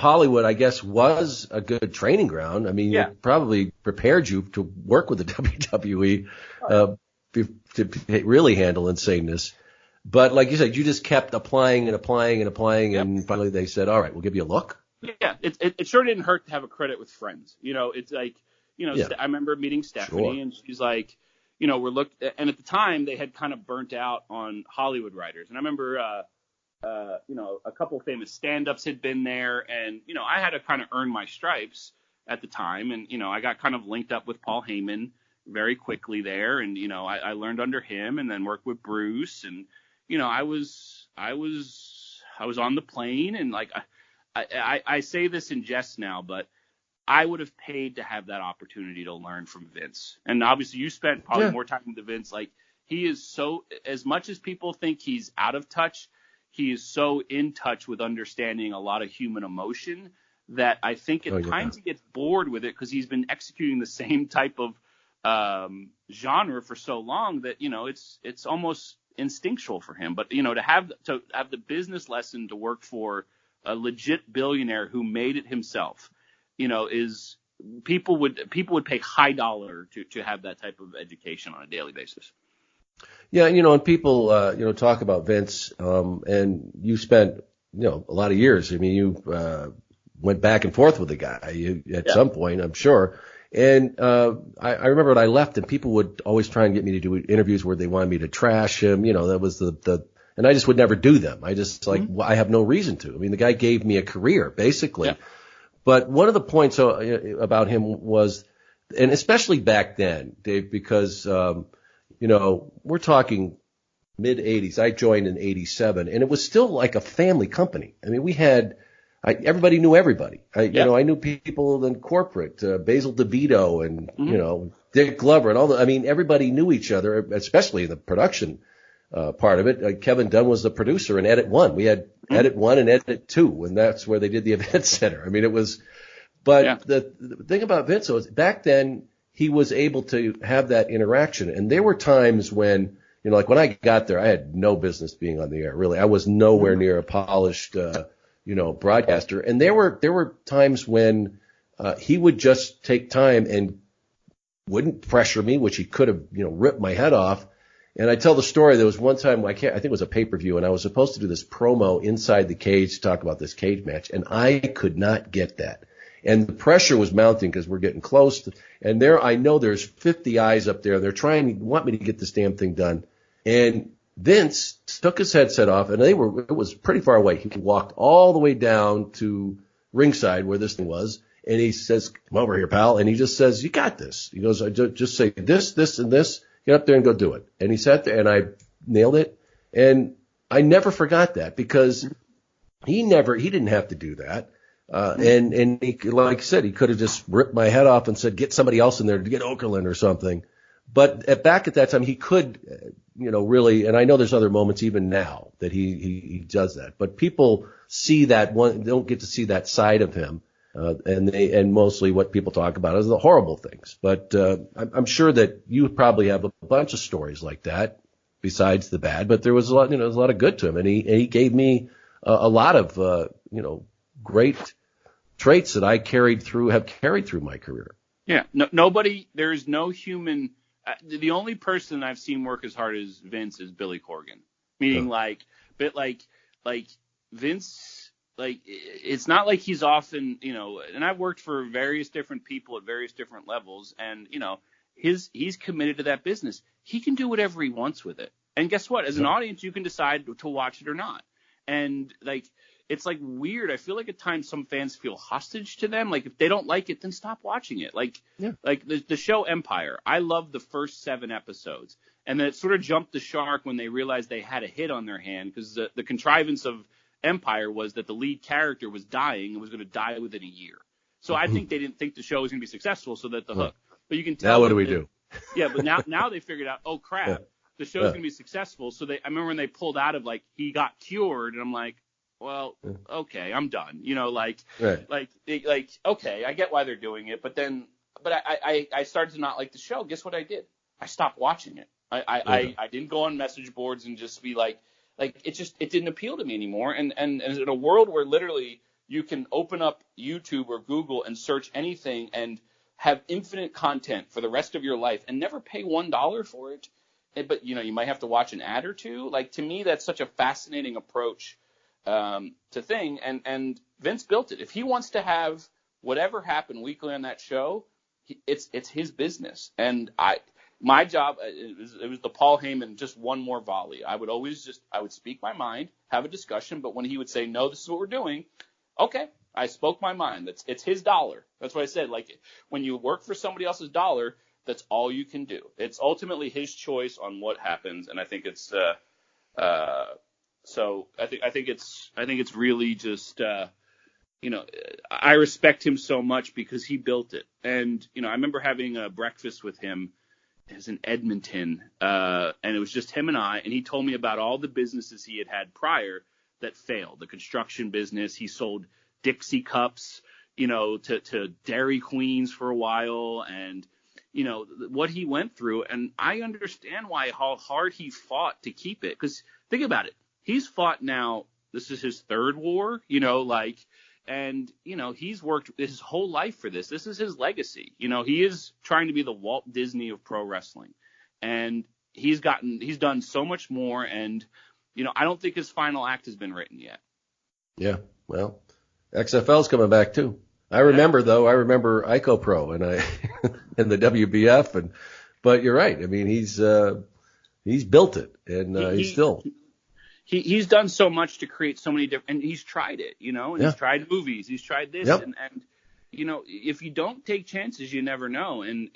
Hollywood, I guess, was a good training ground. I mean, it probably prepared you to work with the WWE to really handle insaneness. But like you said, you just kept applying and applying and applying, and finally they said, all right, we'll give you a look. Yeah, it sure didn't hurt to have a credit with friends. It's like, I remember meeting Stephanie, and she's like, and at the time they had kind of burnt out on Hollywood writers. And I remember, a couple of famous stand-ups had been there, and, I had to kind of earn my stripes at the time. And, I got kind of linked up with Paul Heyman very quickly there. And, I learned under him and then worked with Bruce. And, I was on the plane, and like, I say this in jest now, but I would have paid to have that opportunity to learn from Vince. And obviously you spent probably more time with Vince. Like, he is so, as much as people think he's out of touch, he is so in touch with understanding a lot of human emotion that I think at times he gets bored with it because he's been executing the same type of genre for so long that, it's almost instinctual for him. But, to have the business lesson to work for a legit billionaire who made it himself, is people would pay high dollar to have that type of education on a daily basis. Yeah, and people, talk about Vince, and you spent, a lot of years. I mean, you went back and forth with the guy at some point, I'm sure. And I remember when I left, and people would always try and get me to do interviews where they wanted me to trash him. That was and I just would never do them. I just I have no reason to. I mean, the guy gave me a career, basically. Yeah. But one of the points about him was, and especially back then, Dave, because, we're talking mid-'80s. I joined in '87, and it was still like a family company. I mean, we had everybody knew everybody. I knew people in corporate, Basil DeVito and, Dick Glover and all that. I mean, everybody knew each other, especially in the production part of it. Kevin Dunn was the producer in Edit 1. We had Edit 1 and Edit 2, and that's where they did the event center. I mean, it was, but the thing about Vince was back then he was able to have that interaction. And there were times when, like when I got there, I had no business being on the air, really. I was nowhere near a polished, broadcaster. And there were times when, he would just take time and wouldn't pressure me, which he could have, ripped my head off. And I tell the story, there was one time, I think it was a pay-per-view, and I was supposed to do this promo inside the cage to talk about this cage match, and I could not get that. And the pressure was mounting because we're getting close. And I know there's 50 eyes up there. They're want me to get this damn thing done. And Vince took his headset off, and it was pretty far away. He walked all the way down to ringside where this thing was, and he says, "Come over here, pal." And he just says, "You got this." He goes, just say this, this, and this. Get up there and go do it. And he sat there, and I nailed it. And I never forgot that because he didn't have to do that. And he, like I said, he could have just ripped my head off and said, get somebody else in there to get Okerlund or something. But back at that time, he could, really, and I know there's other moments even now that he does that. But people see that one, don't get to see that side of him. And mostly what people talk about is the horrible things. But I'm sure that you probably have a bunch of stories like that besides the bad. But there was a lot, there's a lot of good to him, and he gave me a lot of great traits that I have carried through my career. Yeah, there's no human. The only person I've seen work as hard as Vince is Billy Corgan. Meaning like Vince. Like, it's not like he's often, and I've worked for various different people at various different levels, and, he's committed to that business. He can do whatever he wants with it. And guess what? As an audience, you can decide to watch it or not. And, it's, weird. I feel like at times some fans feel hostage to them. Like, if they don't like it, then stop watching it. Like the show Empire. I loved the first 7 episodes. And then it sort of jumped the shark when they realized they had a hit on their hand because the contrivance of Empire was that the lead character was dying and was going to die within a year. So I think they didn't think the show was going to be successful, so that the hook. But you can tell. Now what do we do? Yeah, but now they figured out, oh crap, the show's going to be successful. So I remember when they pulled out of he got cured, and I'm like, well, okay, I'm done. Okay, I get why they're doing it, but I started to not like the show. Guess what I did? I stopped watching it. I didn't go on message boards and just be like it didn't appeal to me anymore. And in a world where literally you can open up YouTube or Google and search anything and have infinite content for the rest of your life and never pay $1 for it. But, you might have to watch an ad or two. Like, to me, that's such a fascinating approach to thing. And Vince built it. If he wants to have whatever happened weekly on that show, it's his business. And my job, it was the Paul Heyman, just one more volley. I would speak my mind, have a discussion, but when he would say, no, this is what we're doing, okay, I spoke my mind. It's his dollar. That's what I said. Like, when you work for somebody else's dollar, that's all you can do. It's ultimately his choice on what happens, and I think it's so I think it's really just I respect him so much because he built it. And I remember having a breakfast with him. It was in Edmonton, and it was just him and I, and he told me about all the businesses he had prior that failed. The construction business, he sold Dixie cups, to Dairy Queens for a while, and what he went through. And I understand how hard he fought to keep it. Because think about it. He's fought now. This is his third war, and he's worked his whole life for this. This is his legacy. He is trying to be the Walt Disney of pro wrestling, and he's done so much more. And, I don't think his final act has been written yet. Yeah. Well, XFL's coming back too. I remember Ico Pro and and the WBF, but you're right. I mean, he's built it, and he's done so much to create so many different, and he's tried it, and he's tried movies, he's tried this, and if you don't take chances, you never know. And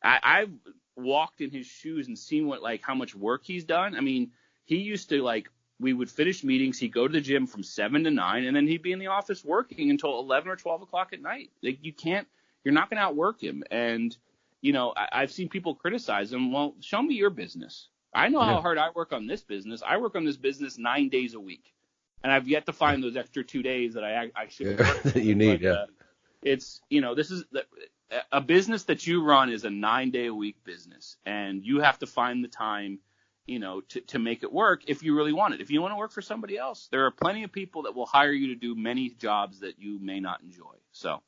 I've walked in his shoes and seen how much work he's done. I mean, he used to we would finish meetings. He'd go to the gym from 7 to 9, and then he'd be in the office working until 11 or 12 o'clock at night. You're not going to outwork him. And, I've seen people criticize him. Well, show me your business. I know how hard I work on this business. I work on this business 9 days a week, and I've yet to find those extra 2 days that I should work that you need. It's, this is a business that you run is a 9-day-a-week business, and you have to find the time to make it work if you really want it. If you want to work for somebody else, there are plenty of people that will hire you to do many jobs that you may not enjoy. So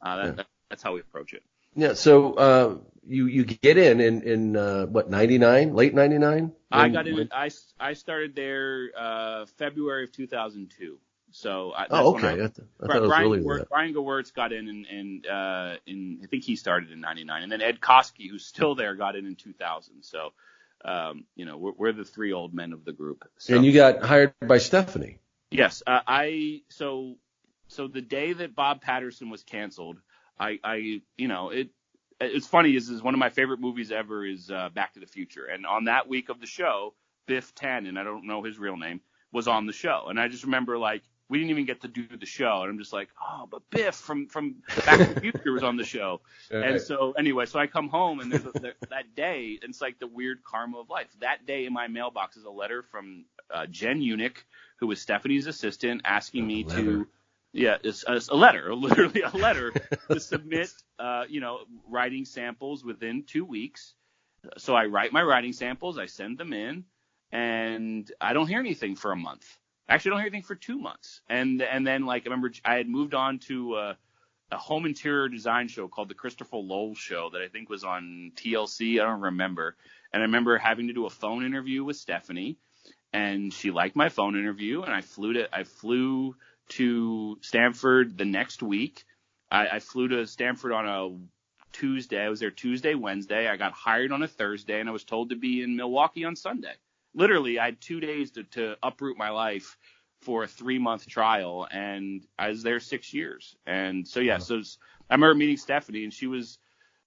that's how we approach it. Yeah. So you get in what, 99, late 99? I got in. I started there February of 2002. So okay. I thought it was really Brian Gewirtz got in I think he started in 99, and then Ed Koski, who's still there, got in 2000. So. We're the 3 old men of the group. So, and you got hired by Stephanie. Yes. So the day that Bob Patterson was canceled, it's funny is one of my favorite movies ever is Back to the Future. And on that week of the show, Biff Tannen, I don't know his real name, was on the show. And I just remember we didn't even get to do the show. And I'm just like, oh, but Biff from Back to the Future was on the show. Right. And so anyway, so I come home and there's that day, and it's like the weird karma of life. That day in my mailbox is a letter from Jen Unick, who was Stephanie's assistant, asking me to, it's a letter, literally a letter to submit, writing samples within 2 weeks. So I write my writing samples, I send them in, and I don't hear anything for a month. Actually, I don't hear anything for 2 months. And then I remember I had moved on to a home interior design show called the Christopher Lowell Show that I think was on TLC. I don't remember. And I remember having to do a phone interview with Stephanie, and she liked my phone interview. And I flew to Stamford the next week. I flew to Stamford on a Tuesday. I was there Tuesday, Wednesday. I got hired on a Thursday, and I was told to be in Milwaukee on Sunday. Literally, I had 2 days to uproot my life for a 3-month trial, and I was there 6 years. And so, I remember meeting Stephanie, and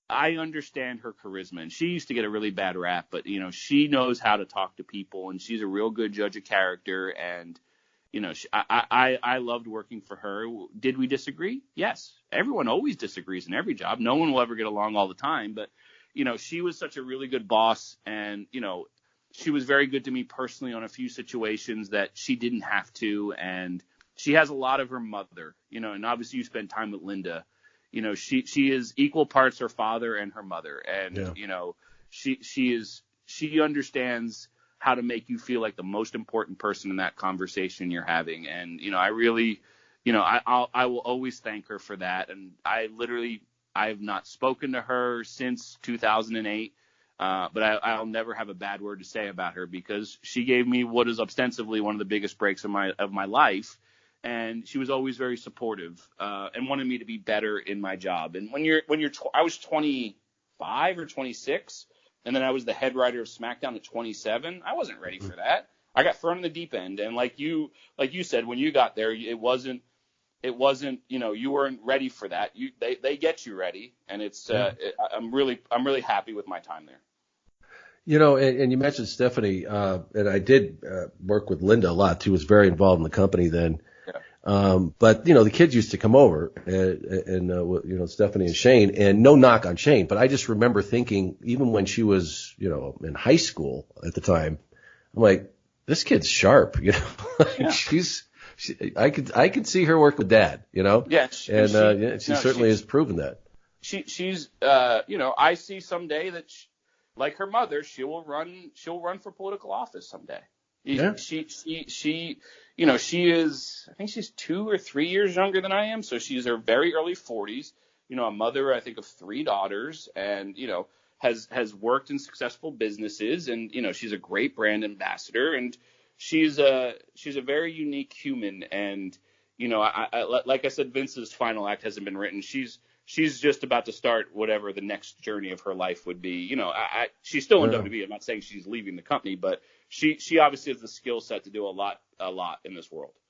I understand her charisma, and she used to get a really bad rap, but, she knows how to talk to people, and she's a real good judge of character, and, I loved working for her. Did we disagree? Yes. Everyone always disagrees in every job. No one will ever get along all the time, but, she was such a really good boss, and, she was very good to me personally on a few situations that she didn't have to. And she has a lot of her mother, and obviously you spend time with Linda, she is equal parts her father and her mother. And, she understands how to make you feel like the most important person in that conversation you're having. And, I really, I will always thank her for that. And I have not spoken to her since 2008. But I'll never have a bad word to say about her, because she gave me what is ostensibly one of the biggest breaks of my life. And she was always very supportive, and wanted me to be better in my job. And I was 25 or 26, and then I was the head writer of SmackDown at 27. I wasn't ready for that. I got thrown in the deep end. And like you said, when you got there, it wasn't, you weren't ready for that. They get you ready. And I'm really happy with my time there. And you mentioned Stephanie, and I did work with Linda a lot. She was very involved in the company then. Yeah. But the kids used to come over, and Stephanie and Shane, and no knock on Shane, but I just remember thinking, even when she was, in high school at the time, I'm like, this kid's sharp, Yeah. I could see her work with Dad, Yeah. She certainly has proven that. She's I see someday that like her mother, she'll run for political office someday. Yeah. She is, I think she's 2 or 3 years younger than I am. So she's her very early 40s, a mother, I think, of 3 daughters, and, has worked in successful businesses, and, she's a great brand ambassador, and she's a very unique human. And, like I said, Vince's final act hasn't been written. She's just about to start whatever the next journey of her life would be. She's still in WWE. I'm not saying she's leaving the company, but she obviously has the skill set to do a lot in this world.